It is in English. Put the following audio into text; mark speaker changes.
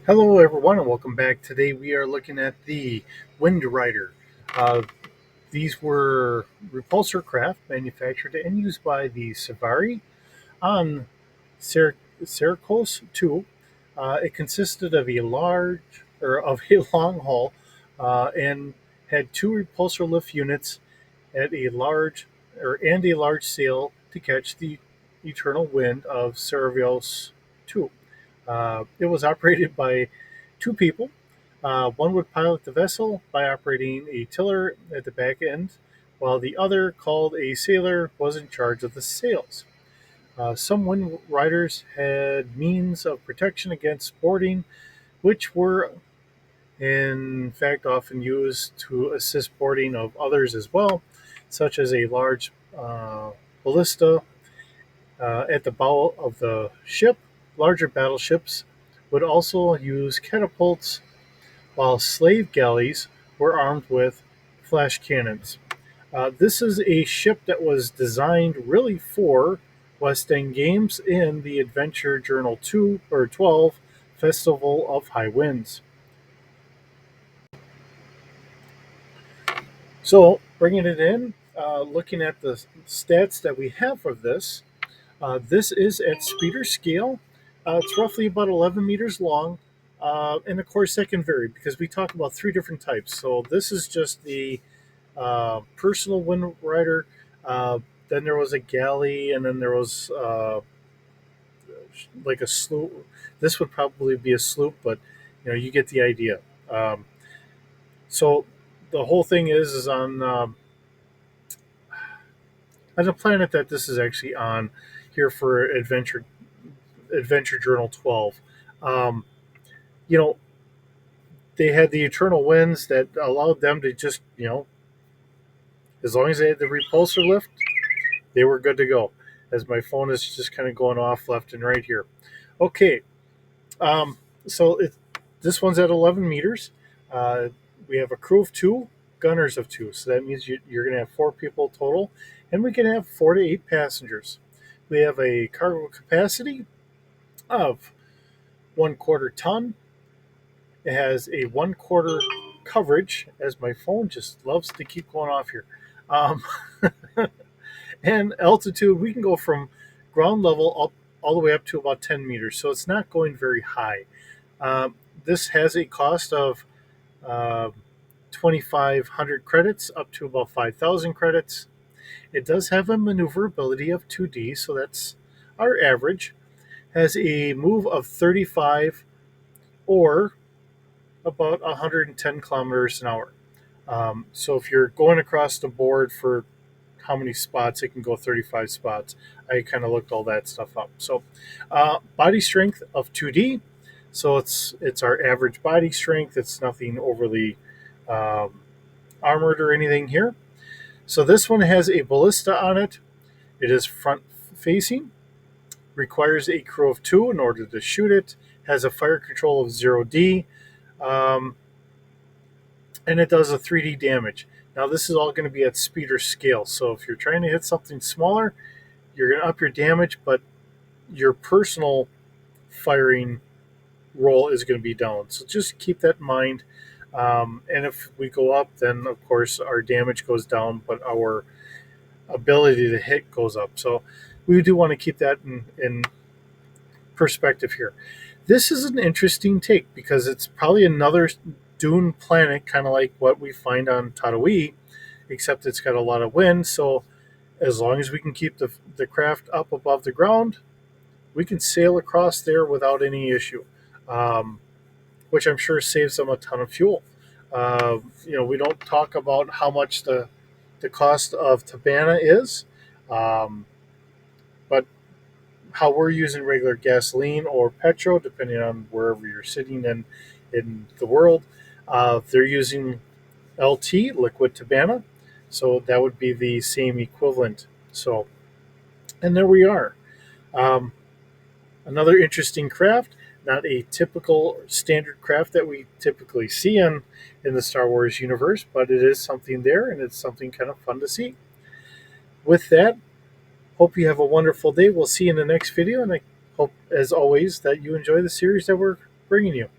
Speaker 1: Hello, everyone, and welcome back. Today we are looking at the Wind Rider. Uh, these were repulsor craft manufactured and used by the Sevari on Syracuse 2. It consisted of a a long hull and had two repulsor lift units at a large sail to catch the eternal wind of Syracuse 2. It was operated by two people. One would pilot the vessel by operating a tiller at the back end, while the other, called a sailor, was in charge of the sails. Some wind riders had means of protection against boarding, which were in fact often used to assist boarding of others as well, such as a large ballista at the bow of the ship. Larger battleships would also use catapults, while slave galleys were armed with flash cannons. This is a ship that was designed really for West End Games in the Adventure Journal 2 or 12 Festival of High Winds. So, bringing it in, looking at the stats that we have for this, this is at speeder scale. It's roughly about 11 meters long. And of course, that can vary because we talk about three different types. So, this is just the personal wind rider. Then there was a galley, and then there was like a sloop. This would probably be a sloop, but you get the idea. Um, so the whole thing is on a planet that this is actually on here for Adventure Journal 12. Um, you know, they had the eternal winds that allowed them to just as long as they had the repulsor lift, they were good to go. As my phone is just kind of going off left and right here. Okay, um, so this one's at 11 meters. Uh, we have a crew of two, gunners of two. So that means you're going to have four people total, and we can have 4 to 8 passengers. We have a cargo capacity of 1/4 ton. It has a 1/4 coverage, as my phone just loves to keep going off here. Um, and altitude, we can go from ground level up all the way up to about 10 meters. So it's not going very high. Um, this has a cost of uh, 2,500 credits up to about 5,000 credits. It does have a maneuverability of 2D, so that's our average. Has a move of 35 or about 110 kilometers an hour. So if you're going across the board for how many spots, it can go 35 spots. I kind of looked all that stuff up. So body strength of 2D. So it's our average body strength. It's nothing overly um, armored or anything here. So this one has a ballista on it. It is front facing. Requires a crew of two in order to shoot it. Has a fire control of 0D. Um, and it does a 3D damage. Now, this is all going to be at speeder scale. So if you're trying to hit something smaller, you're going to up your damage, but your personal firing roll is going to be down. So just keep that in mind. And if we go up, then of course our damage goes down, but our ability to hit goes up. So we do want to keep that in perspective here. This is an interesting take because it's probably another dune planet, kind of like what we find on Tatooine, except it's got a lot of wind. So as long as we can keep the craft up above the ground, we can sail across there without any issue, um, which I'm sure saves them a ton of fuel. We don't talk about how much the cost of Tabana is, um, but how we're using regular gasoline or petrol, depending on wherever you're sitting in the world. They're using LT, liquid Tabana, so that would be the same equivalent. So, and there we are. Um, Another interesting craft, not a typical standard craft that we typically see in the Star Wars universe, but it is something there, and it's something kind of fun to see. With that, hope you have a wonderful day. We'll see you in the next video, and I hope, as always, that you enjoy the series that we're bringing you.